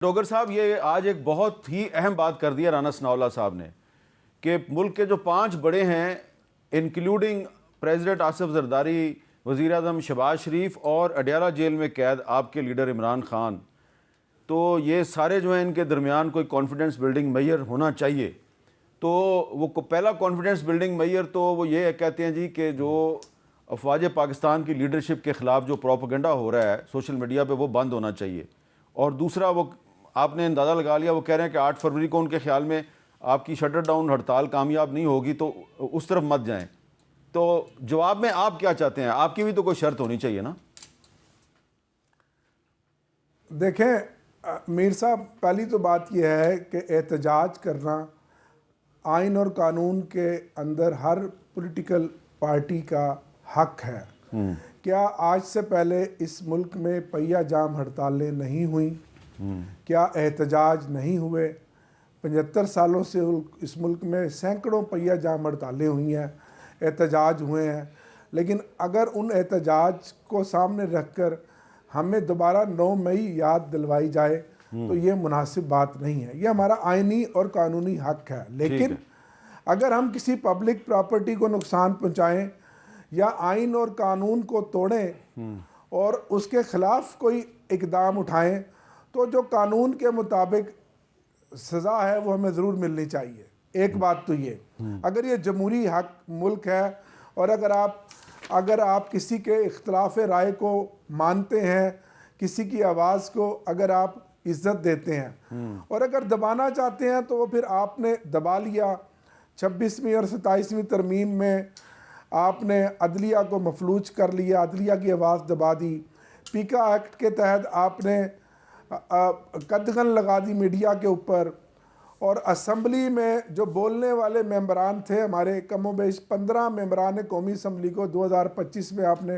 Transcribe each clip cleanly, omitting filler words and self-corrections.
डोगर साहब, ये आज एक बहुत ही अहम बात कर दिया राना सनाउल्लाह साहब ने कि मुल्क के जो 5 बड़े हैं, इंक्लूडिंग प्रेसिडेंट आसिफ जरदारी, वज़ीर आज़म शहबाज शरीफ और अडयाला जेल में कैद आपके लीडर इमरान खान, तो ये सारे जो हैं इनके दरमियान कोई कॉन्फिडेंस बिल्डिंग मेजर होना चाहिए। तो वो पहला कॉन्फिडेंस बिल्डिंग मेजर तो वो ये कहते हैं जी कि जो अफवाज पाकिस्तान की लीडरशिप के ख़िलाफ़ जो प्रोपेगेंडा हो रहा है सोशल मीडिया पे, वो बंद होना चाहिए। और दूसरा, वो आपने अंदाज़ा लगा लिया, वो कह रहे हैं कि 8 फरवरी को उनके ख्याल में आपकी शटर डाउन हड़ताल कामयाब नहीं होगी तो उस तरफ मत जाएं। तो जवाब में आप क्या चाहते हैं? आपकी भी तो कोई शर्त होनी चाहिए ना। देखें मीर साहब, पहली तो बात यह है कि एहतजाज करना आइन और कानून के अंदर हर पॉलिटिकल पार्टी का हक है। क्या आज से पहले इस मुल्क में पहिया जाम हड़तालें नहीं हुई? क्या एहतजाज नहीं हुए? 75 सालों से इस मुल्क में सैकड़ों पहिया जाम हड़तालें हुई हैं, एहतजाज हुए हैं। लेकिन अगर उन एहतजाज को सामने रखकर हमें दोबारा 9 मई याद दिलवाई जाए तो ये मुनासिब बात नहीं है। ये हमारा आइनी और कानूनी हक है। लेकिन अगर हम किसी पब्लिक प्रॉपर्टी को नुकसान पहुंचाएं या आइन और कानून को तोड़ें और उसके खिलाफ कोई इकदाम उठाएं, तो जो कानून के मुताबिक सज़ा है वो हमें ज़रूर मिलनी चाहिए। एक बात तो ये, अगर ये जमहूरी हक मुल्क है और अगर आप किसी के इख्तलाफ राय को मानते हैं, किसी की आवाज़ को अगर आप इज्जत देते हैं और अगर दबाना चाहते हैं तो वो फिर आपने दबा लिया। 26वीं और 27वीं तरमीम में आपने अदलिया को मफलूज कर लिया, अदलिया की आवाज़ दबा दी। पीका एक्ट के तहत आपने कदगन लगा दी मीडिया के ऊपर। और असम्बली में जो बोलने वाले मेंबरान थे हमारे, कमोबेश 15 मेंबरान कौमी असम्बली को 2025 में आपने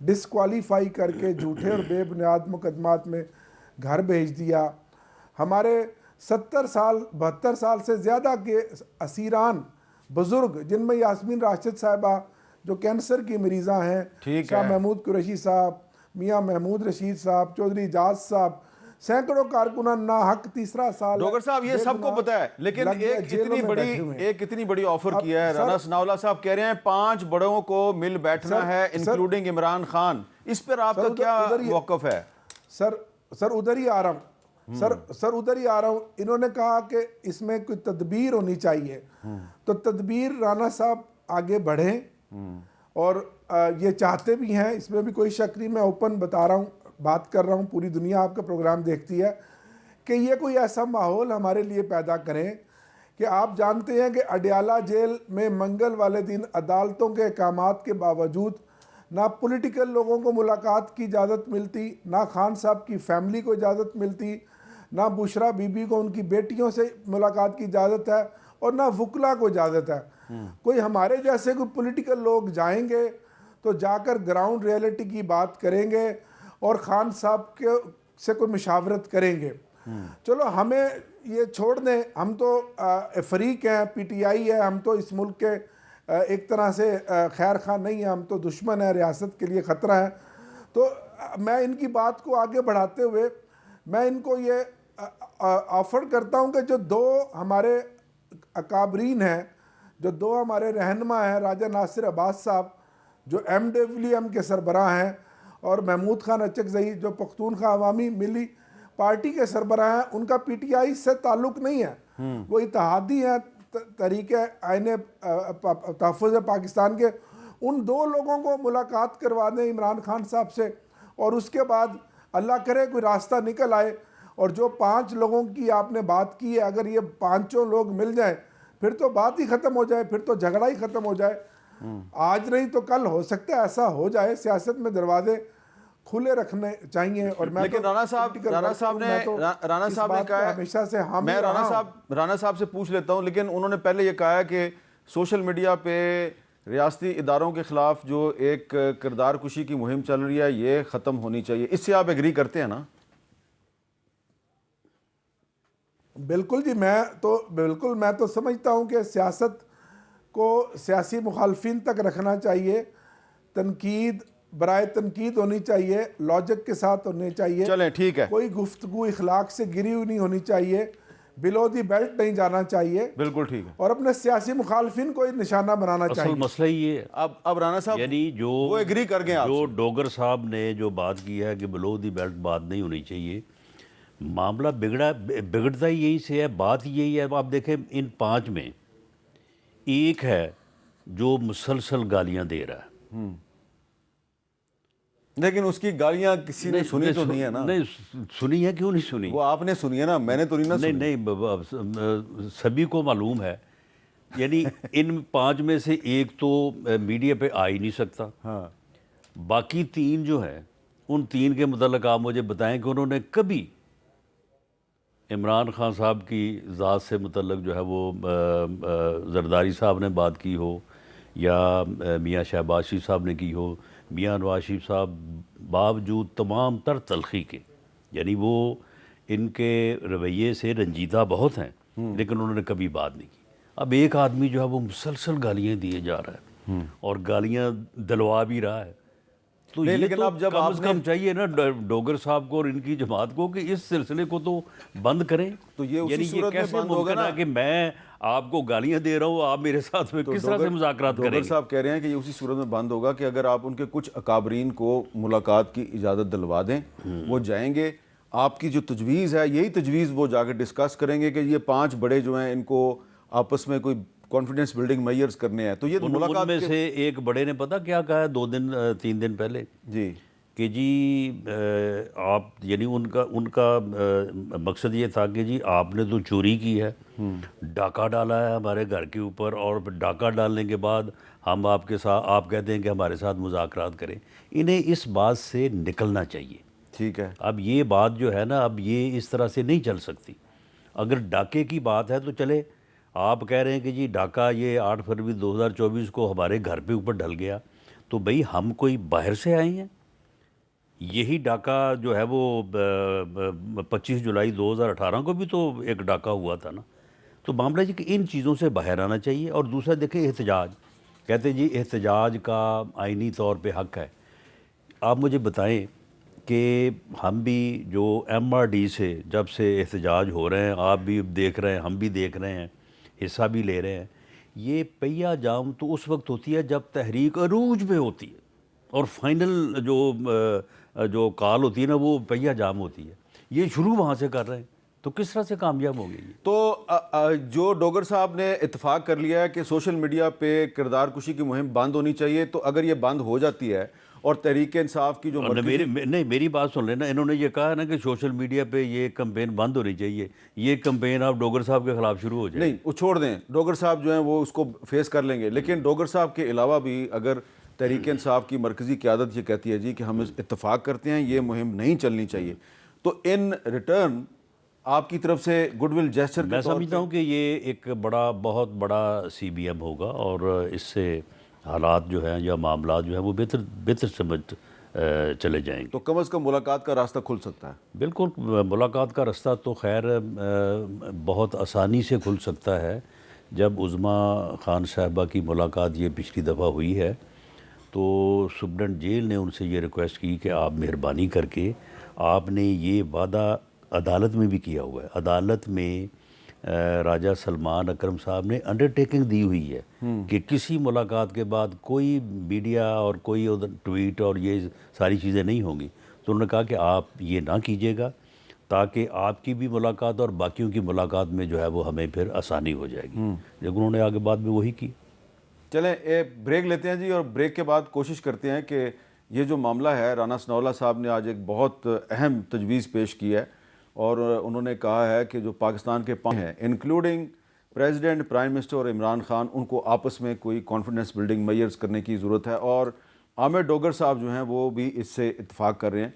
डिसक्वालीफाई करके झूठे और बेबुनियाद मुकदमात में घर भेज दिया। हमारे 70 साल 72 साल से ज़्यादा के असीरान बुज़ुर्ग, जिनमें यास्मीन राशिद साहिबा जो कैंसर की मरीज़ा हैं, शाह महमूद कुरैशी साहब, मियाँ महमूद रशीद साहब, चौधरी एजाज साहब, सैकड़ों कारकुनान ना हक तीसरा साल। डोगर साहब, ये सबको पता है, लेकिन एक इतनी बड़ी ऑफर किया है राना सनाउल्लाह साहब, कह रहे हैं 5 बड़ों को मिल बैठना है इंक्लूडिंग इमरान खान। इस पर आपका क्या मौक़िफ़ है? सर उधर ही आ रहा हूँ सर उधर ही आ रहा हूँ। इन्होंने कहा कि इसमें कोई तदबीर होनी चाहिए, तो तदबीर राना साहब आगे बढ़ें और ये चाहते भी हैं, इसमें भी कोई शक नहीं। मैं ओपन बता रहा हूँ, बात कर रहा हूँ, पूरी दुनिया आपका प्रोग्राम देखती है कि ये कोई ऐसा माहौल हमारे लिए पैदा करें कि आप जानते हैं कि अडयाला जेल में मंगल वाले दिन अदालतों के अहकामात के बावजूद ना पॉलिटिकल लोगों को मुलाकात की इजाज़त मिलती, ना खान साहब की फैमिली को इजाज़त मिलती, ना बुशरा बीबी को उनकी बेटियों से मुलाकात की इजाज़त है और ना वकला को इजाज़त है। कोई हमारे जैसे कोई पॉलिटिकल लोग जाएंगे तो जाकर ग्राउंड रियलिटी की बात करेंगे और खान साहब के से कोई मुशावरत करेंगे। चलो हमें ये छोड़ दें, हम तो फरीक हैं, PTI है, हम तो इस मुल्क के एक तरह से खैर खां नहीं है, हम तो दुश्मन है, रियासत के लिए ख़तरा है। तो मैं इनकी बात को आगे बढ़ाते हुए मैं इनको ये ऑफ़र करता हूँ कि जो 2 हमारे अकाबरीन हैं, जो 2 हमारे रहनुमा हैं, राजा नासिर अब्बास साहब जो MWM के सरबराह हैं और महमूद खान अचकज़ई जो पख्तूनख्वा अवामी मिली पार्टी के सरबराह हैं, उनका PTI से ताल्लुक़ नहीं है, वो इत्तेहादी हैं, तरीक़े आईने तहफ़्फ़ुज़ पाकिस्तान के। उन 2 लोगों को मुलाकात करवा दें इमरान खान साहब से और उसके बाद अल्लाह करे कोई रास्ता निकल आए। और जो 5 लोगों की आपने बात की है, अगर ये 5 लोग मिल जाएं फिर तो बात ही ख़त्म हो जाए, फिर तो झगड़ा ही ख़त्म हो जाए। आज नहीं तो कल हो सकता है ऐसा हो जाए। सियासत में दरवाजे खुले रखने चाहिए। और मैं लेकिन राना साहब ने कहा है, हमेशा से मैं राना साहब से पूछ लेता हूं, लेकिन उन्होंने पहले ये कहा है कि सोशल मीडिया पे रियासती इदारों के खिलाफ जो एक किरदार कुशी की मुहिम चल रही है ये ख़त्म होनी चाहिए। इससे आप एग्री करते हैं ना? बिल्कुल जी, मैं तो समझता हूँ कि सियासत को सियासी मुखालफिन तक रखना चाहिए। तनकीद बराए तनकीद होनी चाहिए, लॉजिक के साथ होनी चाहिए। चलें ठीक है, कोई गुफ्तगू इखलाक से गिरी हुई नहीं होनी चाहिए, बिलो दी बेल्ट नहीं जाना चाहिए, बिल्कुल ठीक है। और अपने सियासी मुखालफिन को निशाना बनाना असल चाहिए। मसला ही ये है। अब राना साहब यानी जो वो एग्री कर गए जो आपसे। डोगर साहब ने जो बात की है कि बिलो दी बेल्ट बात नहीं होनी चाहिए, मामला बिगड़ता ही यही से है, बात यही है। अब आप देखें इन 5 में एक है जो मुसलसल गालियां दे रहा है। लेकिन उसकी गालियां किसी ने सुनी तो नहीं है ना? नहीं सुनी है, क्यों नहीं सुनी? वो आपने सुनी है ना, मैंने तो नहीं ना नहीं सुनी। नहीं, सभी को मालूम है। यानी इन 5 में से एक तो मीडिया पे आ ही नहीं सकता। हाँ, बाकी 3 जो हैं, उन 3 के मुतल्लिक़ आप मुझे बताएं कि उन्होंने कभी इमरान खान साहब की ज़ात से मुतल्लिक़ जो है वो जरदारी साहब ने बात की हो, या मियाँ शहबाज शरीफ साहब ने की हो। मियाँ नवाज शरीफ साहब बावजूद तमाम तर तलखी के, यानी वो इनके रवैये से रंजीदा बहुत हैं, लेकिन उन्होंने कभी बात नहीं की। अब एक आदमी जो है वो मुसलसल गालियाँ दिए जा रहा है और गालियाँ दिलवा भी रहा है। तो नहीं, ये लेकिन तो अब जब कम से आपने- कम चाहिए ना डोगर साहब को और इनकी जमात को कि इस सिलसिले को तो बंद करें। तो ये उसी यानी सूरत में कैसे बंद होगा मुमकिन है ना? कि मैं आपको गालियां दे रहा हूँ, आप मेरे साथ में किस तरह से मुज़ाकरात डोगर करेंगे? साहब कह रहे हैं कि ये उसी सूरत में बंद होगा कि अगर आप उनके कुछ अकाबरीन को मुलाकात की इजाज़त दिलवा दें, वो जाएंगे। आपकी जो तजवीज़ है, यही तजवीज़ वो जाकर डिस्कस करेंगे कि ये 5 बड़े जो हैं इनको आपस में कोई कॉन्फिडेंस बिल्डिंग मेजर्स करने हैं। तो ये तो मुलाकात उनमें से एक बड़े ने पता क्या कहा है 3 दिन पहले जी कि जी आप, यानी उनका मकसद ये था कि जी आपने तो चोरी की है, डाका डाला है हमारे घर के ऊपर, और डाका डालने के बाद हम आपके साथ, आप कहते हैं कि हमारे साथ मुज़ाकरात करें। इन्हें इस बात से निकलना चाहिए। ठीक है। अब ये बात जो है ना, अब ये इस तरह से नहीं चल सकती। अगर डाके की बात है तो चले, आप कह रहे हैं कि जी डाका ये 8 फरवरी 2024 को हमारे घर पे ऊपर डल गया, तो भाई हम कोई बाहर से आए हैं? यही डाका जो है वो 25 जुलाई 2018 को भी तो एक डाका हुआ था ना। तो मामला ये कि इन चीज़ों से बाहर आना चाहिए। और दूसरा देखें एहतजाज, कहते हैं जी एहतजाज का आइनी तौर पे हक़ है। आप मुझे बताएं कि हम भी जो MRD से जब से एहतजाज हो रहे हैं, आप भी देख रहे हैं, हम भी देख रहे हैं, हिस्सा भी ले रहे हैं, ये पहिया जाम तो उस वक्त होती है जब तहरीक अरूज में होती है, और फाइनल जो काल होती है ना, वो पहिया जाम होती है। ये शुरू वहाँ से कर रहे हैं, तो किस तरह से कामयाब हो गई ये? तो जो डोगर साहब ने इत्तेफाक कर लिया है कि सोशल मीडिया पे किरदार कुशी की मुहिम बंद होनी चाहिए, तो अगर ये बंद हो जाती है और तहरीक इंसाफ की जो मेरी बात सुन लेना, इन्होंने ये कहा है ना कि सोशल मीडिया पे ये कैंपेन बंद होनी चाहिए। ये कैंपेन आप डोगर साहब के खिलाफ शुरू हो जाए। नहीं, वो छोड़ दें, डोगर साहब जो हैं वो उसको फेस कर लेंगे। लेकिन डोगर साहब के अलावा भी अगर तहरीक इंसाफ की मरकज़ी क़यादत ये कहती है जी कि हम इत्तेफाक करते हैं, ये मुहिम नहीं चलनी चाहिए, तो इन रिटर्न आपकी तरफ से गुडविल जेस्चर मैं समझता हूँ कि ये एक बहुत बड़ा CBM होगा, और इससे हालात जो हैं या मामला जो है वो बेहतर समझ चले जाएंगे। तो कम अज़ कम मुलाकात का रास्ता खुल सकता है। बिल्कुल, मुलाकात का रास्ता तो खैर बहुत आसानी से खुल सकता है। जब उज़्मा खान साहबा की मुलाकात ये पिछली दफ़ा हुई है, तो सुप्रीडेंट जेल ने उनसे ये रिक्वेस्ट की कि आप मेहरबानी करके, आपने ये वादा अदालत में भी किया हुआ है, अदालत में राजा सलमान अकरम साहब ने अंडरटेकिंग दी हुई है कि किसी मुलाकात के बाद कोई मीडिया और कोई उधर ट्वीट और ये सारी चीज़ें नहीं होंगी। तो उन्होंने कहा कि आप ये ना कीजिएगा, ताकि आपकी भी मुलाकात और बाकियों की मुलाकात में जो है वो हमें फिर आसानी हो जाएगी। लेकिन उन्होंने आगे बाद में वही की। चलें एक ब्रेक लेते हैं जी, और ब्रेक के बाद कोशिश करते हैं कि ये जो मामला है, राना सनाउल्लाह साहब ने आज एक बहुत अहम तजवीज़ पेश की है, और उन्होंने कहा है कि जो पाकिस्तान के 5 हैं, इंक्लूडिंग प्रेसिडेंट, प्राइम मिनिस्टर और इमरान खान, उनको आपस में कोई कॉन्फिडेंस बिल्डिंग मेजर्स करने की ज़रूरत है। और आमिर डोगर साहब जो हैं वो भी इससे इत्तेफाक कर रहे हैं।